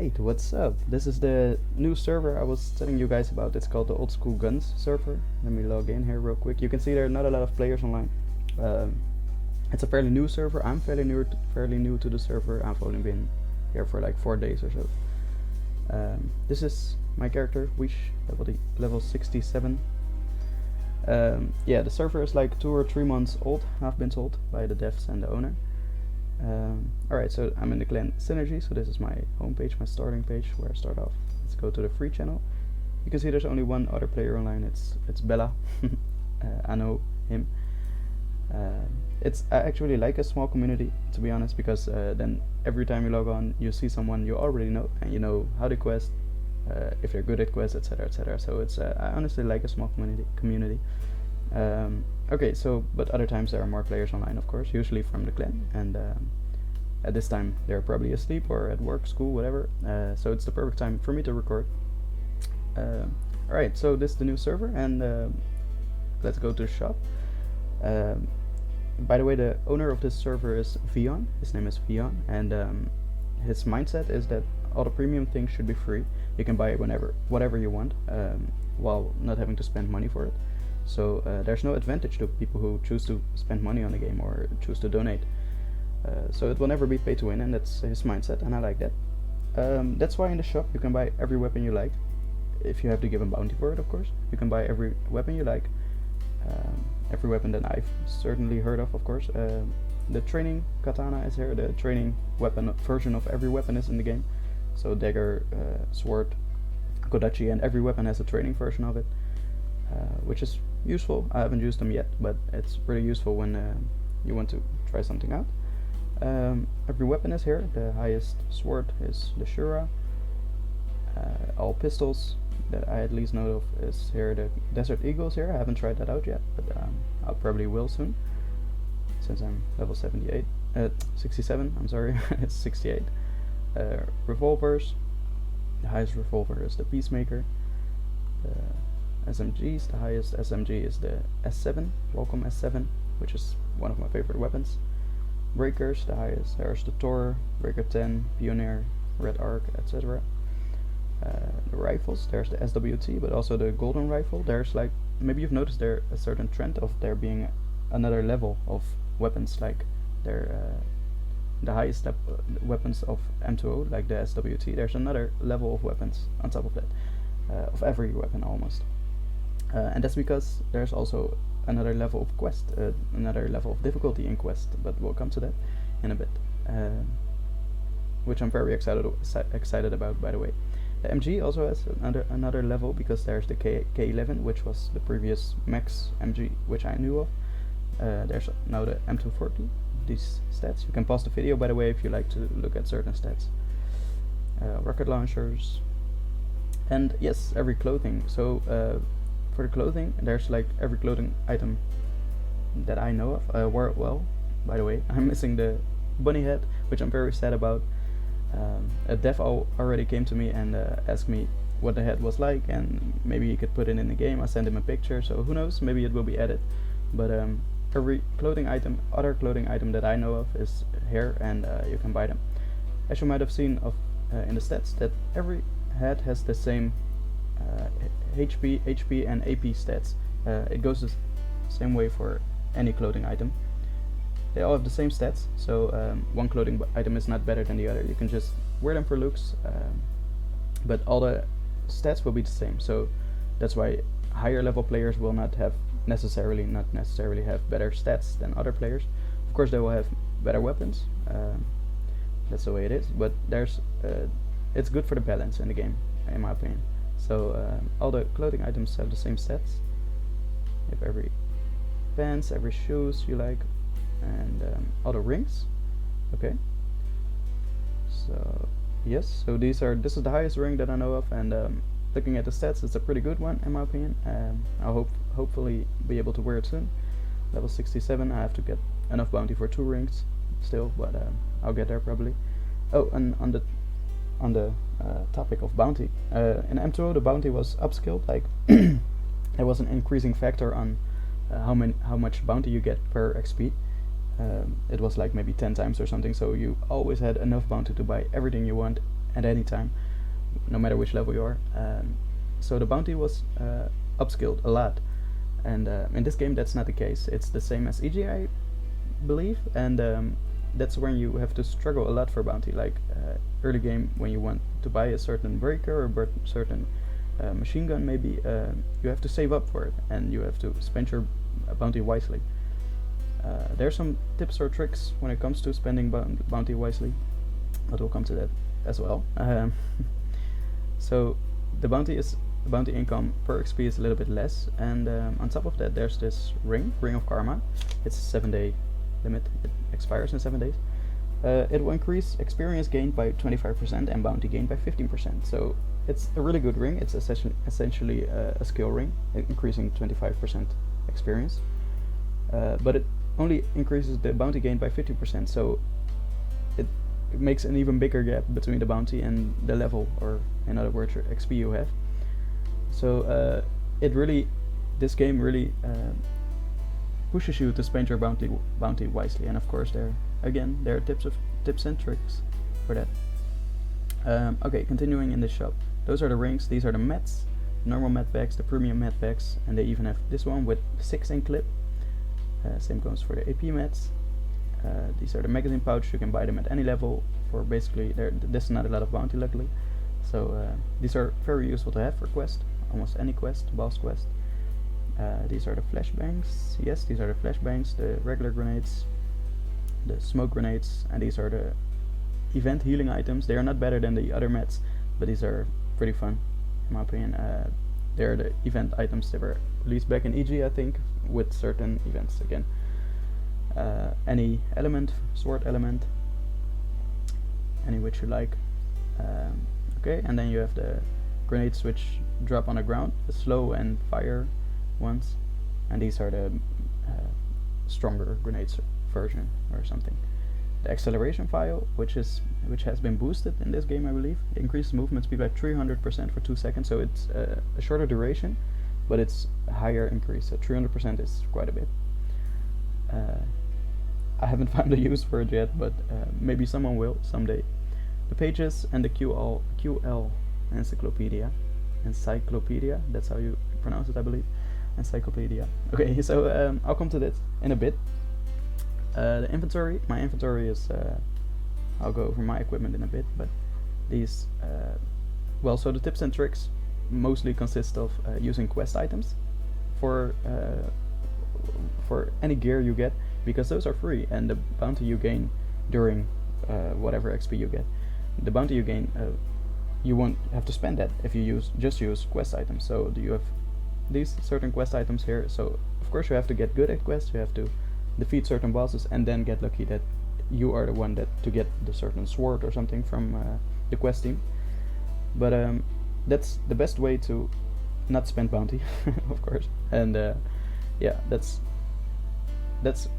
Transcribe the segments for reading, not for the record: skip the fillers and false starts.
Alright, what's up? This is the new server I was telling you guys about. It's called the Oldschool GunZ server. Let me log in here real quick. You can see there are not a lot of players online. It's a fairly new server. I'm fairly new to the server. I've only been here for like 4 days or so. This is my character, Wiesh, level 67. Yeah, the server is like 2 or 3 months old, I've been told, by the devs and the owner. Alright, so I'm in the clan Synergy, so this is my homepage, my starting page, where I start off. Let's go to the free channel. You can see there's only one other player online, it's Bella. I know him. I actually like a small community, to be honest, because then every time you log on, you see someone you already know, and you know how they quest, if they're good at quests, etc, etc. So I honestly like a small community. Okay, so but other times there are more players online, of course, usually from the clan, and at this time they're probably asleep or at work, school, whatever. So it's the perfect time for me to record. Alright, so this is the new server, and let's go to the shop. By the way, the owner of this server is Vion. His name is Vion, and his mindset is that all the premium things should be free. You can buy it whatever you want, while not having to spend money for it. So there's no advantage to people who choose to spend money on the game or choose to donate. So it will never be pay to win, and that's his mindset, and I like that. That's why in the shop you can buy every weapon you like, if you have to give a bounty for it, of course. You can buy every weapon you like, every weapon that I've certainly heard of course. The training katana is here, the training weapon version of every weapon is in the game. So dagger, sword, kodachi, and every weapon has a training version of it, which is useful. I haven't used them yet, but it's really useful when you want to try something out. Every weapon is here. The highest sword is the Shura. All pistols that I at least know of is here. The Desert Eagle is here. I haven't tried that out yet, but I'll probably will soon, since I'm level 67, I'm sorry. It's 68. Revolvers. The highest revolver is the Peacemaker. SMGs, the highest SMG is the S7, Welcome S7, which is one of my favorite weapons. Breakers, the highest, there's the Tor, Breaker 10, Pioneer, Red Arc, etc. The rifles, there's the SWT, but also the Golden Rifle. There's like, maybe you've noticed there a certain trend of there being another level of weapons, like the highest weapons of M2O, like the SWT. There's another level of weapons on top of that, of every weapon almost. And that's because there's also another level of quest, another level of difficulty in quest, but we'll come to that in a bit, which I'm very excited about, by the way. The MG also has another level, because there's the K11, which was the previous max MG, which I knew of. There's now the M240, these stats. You can pause the video, by the way, if you like to look at certain stats. Rocket launchers, and yes, every clothing. So for the clothing, there's like every clothing item that I know of. Well, by the way, I'm missing the bunny head, which I'm very sad about. A dev already came to me and asked me what the head was like, and maybe he could put it in the game. I sent him a picture, so who knows, maybe it will be added. But every other clothing item that I know of is here, and you can buy them. As you might have seen in the stats, that every head has the same HP, and AP stats. It goes the same way for any clothing item. They all have the same stats, so one clothing item is not better than the other. You can just wear them for looks, but all the stats will be the same. So that's why higher level players will not necessarily have better stats than other players. Of course, they will have better weapons. That's the way it is. But it's good for the balance in the game, in my opinion. So all the clothing items have the same stats. You have every pants, every shoes you like, and all the rings. Okay. So yes, so this is the highest ring that I know of, and looking at the stats, it's a pretty good one in my opinion. I'll hopefully be able to wear it soon. Level 67. I have to get enough bounty for 2 rings still, but I'll get there probably. Oh, and on the topic of bounty, in M2O the bounty was upscaled. Like there was an increasing factor on how much bounty you get per XP. It was like maybe 10 times or something, so you always had enough bounty to buy everything you want at any time, no matter which level you are. So the bounty was upskilled a lot, and in this game that's not the case. It's the same as EG, I believe, and that's when you have to struggle a lot for bounty. Like early game, when you want to buy a certain breaker or certain machine gun, maybe you have to save up for it, and you have to spend your bounty wisely. There are some tips or tricks when it comes to spending bounty wisely, but we'll come to that as well. So the bounty income per XP is a little bit less, and on top of that there's this ring of karma. It's a 7-day limit, it expires in 7 days. It will increase experience gained by 25% and bounty gained by 15%. So it's a really good ring. It's essentially a skill ring, increasing 25% experience, but it only increases the bounty gained by 50%, so it makes an even bigger gap between the bounty and the level, or in other words, your XP you have. So this game really pushes you to spend your bounty wisely, and of course there are tips and tricks for that. Okay, continuing in this shop, those are the rings. These are the mats, normal mat packs, the premium mat packs, and they even have this one with 6 in clip. Same goes for the AP mats. These are the magazine pouch. You can buy them at any level for basically, there's not a lot of bounty luckily, so these are very useful to have for quest, almost any quest, boss quest. These are the flashbangs. Yes, these are the flashbangs, the regular grenades, the smoke grenades, and these are the event healing items. They are not better than the other mats, but these are pretty fun in my opinion. They're the event items that were released back in EG, I think, with certain events again. Any element, sword element, any which you like. Okay, and then you have the grenades which drop on the ground, the slow and fire ones, and these are the stronger grenades version or something. The acceleration file, which has been boosted in this game, I believe, increases movement speed by 300% for 2 seconds, so it's a shorter duration, but it's a higher increase, so 300% is quite a bit. I haven't found a use for it yet, but maybe someone will someday. The pages and the QL encyclopedia, that's how you pronounce it, I believe, encyclopedia. Okay, so I'll come to that in a bit. The inventory, my inventory is, I'll go over my equipment in a bit, but these, well, so the tips and tricks mostly consist of using quest items for any gear you get, because those are free, and the bounty you gain during whatever XP you get, the bounty you gain, you won't have to spend that if you just use quest items. So you have these certain quest items here, so of course you have to get good at quests, you have to defeat certain bosses, and then get lucky that you are the one to get the certain sword or something from the quest team. But that's the best way to not spend bounty, of course. And yeah, that's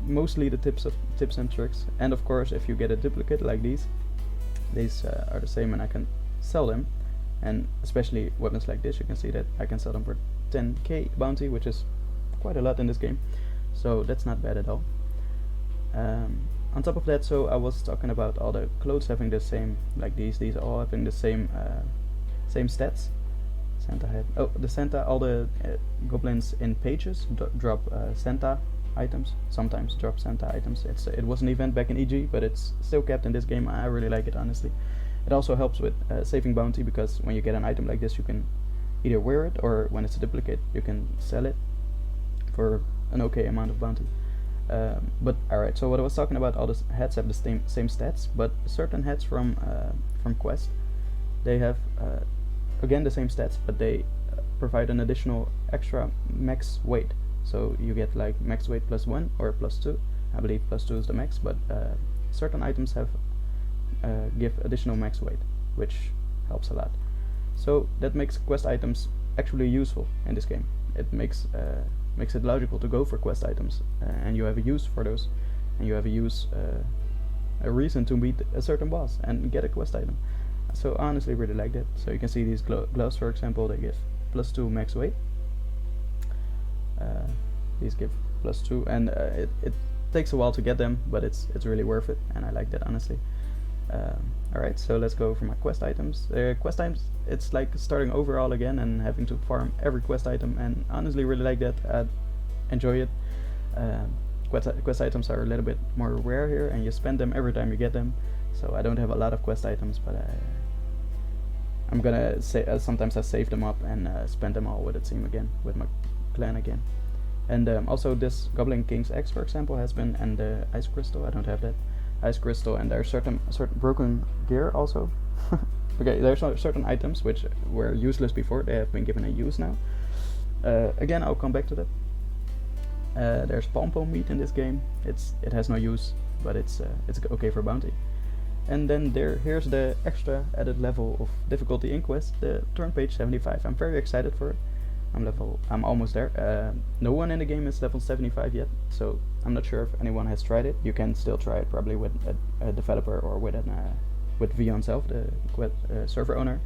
mostly the tips and tricks. And of course, if you get a duplicate like these are the same, and I can sell them. And especially weapons like this, you can see that I can sell them for 10k bounty, which is quite a lot in this game. So that's not bad at all. On top of that, so I was talking about all the clothes having the same, like these all having the same stats. Santa head. Oh, the Santa, all the goblins in pages drop Santa items. Sometimes drop Santa items. It was an event back in EG, but it's still kept in this game. I really like it, honestly. It also helps with saving bounty, because when you get an item like this, you can either wear it, or when it's a duplicate, you can sell it for an okay amount of bounty. But alright, so what I was talking about, all the heads have the same stats, but certain heads from Quest, they have again the same stats, but they provide an additional extra max weight. So you get like max weight +1 or +2. I believe +2 is the max, but certain items have give additional max weight, which helps a lot. So that makes quest items actually useful in this game. It makes it logical to go for quest items, and you have a use for those, and you have a reason to beat a certain boss and get a quest item. So I honestly really like that. So you can see these gloves, for example, they give +2 max weight. These give +2, and it takes a while to get them, but it's really worth it, and I like that, honestly. Alright, so let's go for my quest items. Quest items, it's like starting over all again and having to farm every quest item, and honestly really like that. I enjoy it. Quest items are a little bit more rare here, and you spend them every time you get them. So I don't have a lot of quest items, but I'm gonna say sometimes I save them up and spend them all with the team again, with my clan again. And also this Goblin King's X, for example, has been, and the Ice Crystal, I don't have that. Ice Crystal, and there are certain broken gear also. Okay, there's certain items which were useless before, they have been given a use now. Again, I'll come back to that. There's pom-pom meat in this game. It has no use, but it's okay for bounty. And then here's the extra added level of difficulty in quest, the turn page 75. I'm very excited for it. I'm almost there. No one in the game is level 75 yet, so I'm not sure if anyone has tried it. You can still try it probably with a developer or with Wiesh himself, the server owner.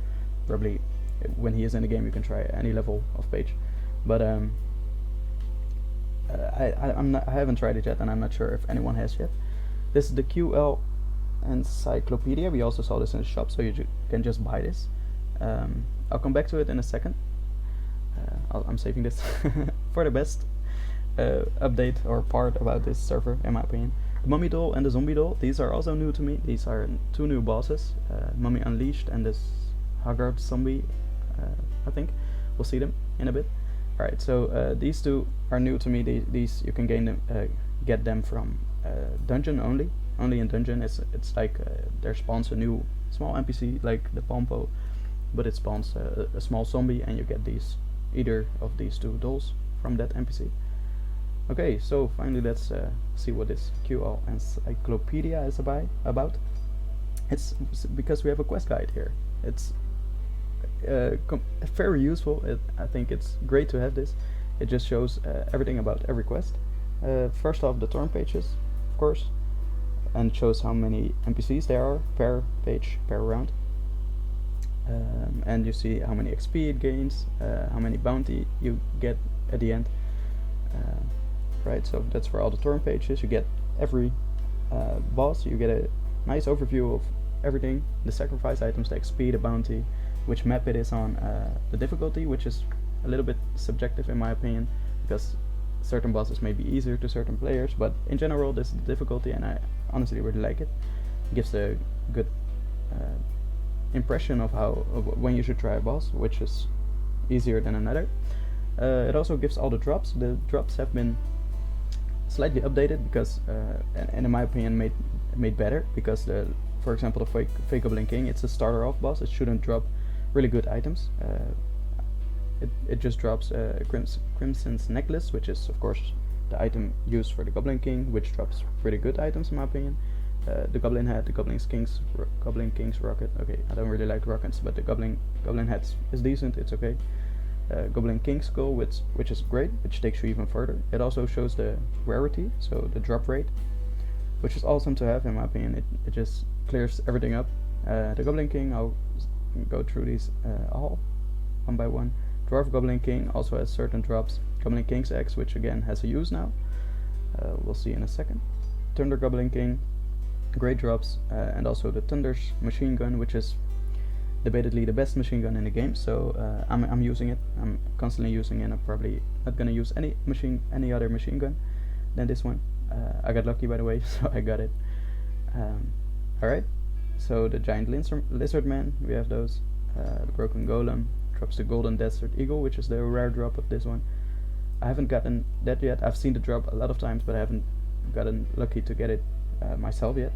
Probably when he is in the game you can try any level of page. But I haven't tried it yet, and I'm not sure if anyone has yet. This is the QL Encyclopedia. We also saw this in the shop, so you can just buy this. I'll come back to it in a second. I'm saving this for the best update or part about this server, in my opinion. The Mummy Doll and the Zombie Doll, these are also new to me. These are two new bosses, Mummy Unleashed and this Haggard Zombie, I think. We'll see them in a bit. Alright, so these two are new to me. These you can gain them, get them from dungeon only in dungeon. It's like there spawns a new small NPC like the Pompo, but it spawns a small zombie, and you get either of these two dolls from that NPC. Okay, so finally let's see what this QL Encyclopedia is about. It's because we have a quest guide here. It's very useful. I think it's great to have this. It just shows everything about every quest. First off, the turn pages, of course, and shows how many NPCs there are per page, per round. And you see how many XP it gains, how many bounty you get at the end. Right, so that's for all the turn pages. You get every boss, you get a nice overview of everything, the sacrifice items, the XP, the bounty, which map it is on, the difficulty, which is a little bit subjective in my opinion, because certain bosses may be easier to certain players, but in general this is the difficulty, and I honestly really like it. It gives a good impression of when you should try a boss, which is easier than another. It also gives all the drops. The drops have been slightly updated because, and in my opinion made better, because for example the fake Goblin King, it's a starter off boss. It shouldn't drop really good items. It just drops Crimson's Necklace, which is of course the item used for the Goblin King, which drops pretty good items in my opinion. The Goblin Head, the Goblin King's Rocket. Okay, I don't really like rockets, but the Goblin Head is decent. It's okay. Goblin King's Skull, which is great, which takes you even further. It also shows the rarity, so the drop rate, which is awesome to have in my opinion. It just clears everything up. The Goblin King, I'll go through these all one by one. Dwarf Goblin King also has certain drops. Goblin King's X, which again has a use now. We'll see in a second. Thunder Goblin King, great drops, and also the Thunder's machine gun, which is debatedly the best machine gun in the game. So I'm using it. I'm constantly using it. I'm probably not gonna use any other machine gun than this one. I got lucky, by the way, so I got it. Alright, so the giant lizard man, we have those. The broken golem drops the golden desert eagle, which is the rare drop of this one. I haven't gotten that yet. I've seen the drop a lot of times, but I haven't gotten lucky to get it myself yet.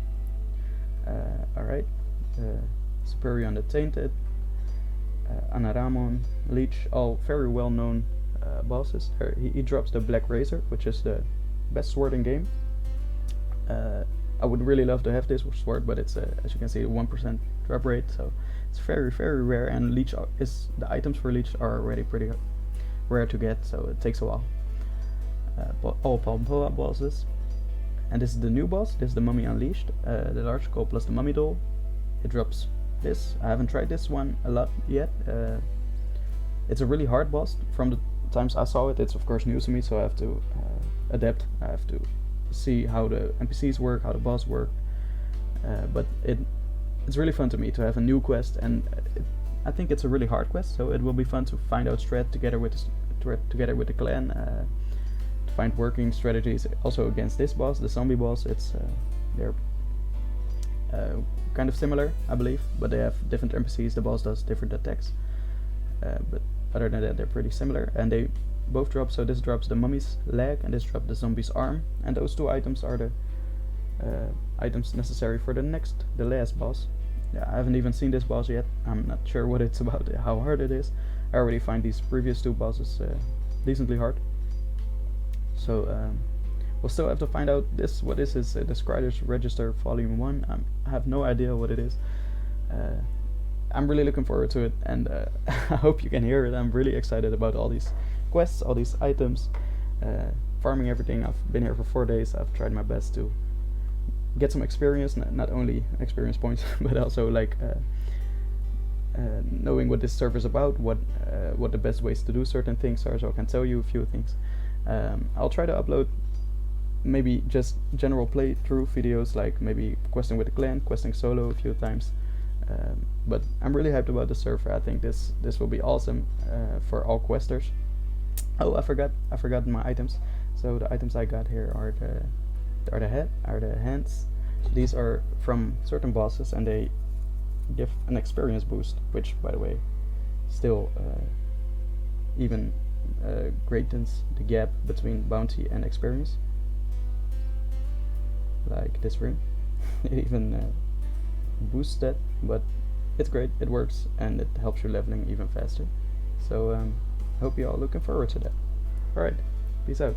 Alright, Superior the Tainted, Anaramon, Leech, all very well known bosses. He drops the Black Razor, which is the best sword in game. I would really love to have this sword, but it's as you can see, 1% drop rate, so it's very rare, and Leech the items for Leech are already pretty rare to get, so it takes a while. All Palmpoa bosses. And this is the new boss. This is the Mummy Unleashed, the large skull plus the Mummy Doll. It drops this. I haven't tried this one a lot yet. It's a really hard boss. From the times I saw it, it's of course new to me, so I have to adapt. I have to see how the NPCs work, how the boss work. But it's really fun to me to have a new quest, and I think it's a really hard quest, so it will be fun to find out strat together with the clan, to find working strategies also against this boss, the zombie boss. It's they're kind of similar, I believe, but they have different NPCs. The boss does different attacks, but other than that, they're pretty similar, and they both drop. So this drops the mummy's leg, and this drops the zombie's arm, and those two items are the items necessary for the last boss. Yeah, I haven't even seen this boss yet. I'm not sure what it's about, how hard it is. I already find these previous two bosses decently hard. So we'll still have to find out what this is. The Scrider's Register Volume 1. I have no idea what it is. I'm really looking forward to it, and I hope you can hear it. I'm really excited about all these quests, all these items, farming everything. I've been here for 4 days. I've tried my best to get some experience, not only experience points, but also like knowing what this server is about, what the best ways to do certain things are, so I can tell you a few things. I'll try to upload maybe just general playthrough videos, like maybe questing with the clan, questing solo a few times. But I'm really hyped about the server. I think this will be awesome for all questers. Oh, I forgot my items. So the items I got here are the hands. These are from certain bosses, and they give an experience boost, which, by the way, still even greatens the gap between bounty and experience. Like this ring, it even boosts that, but it's great. It works, and it helps you leveling even faster. So hope you're all looking forward to that. Alright, peace out.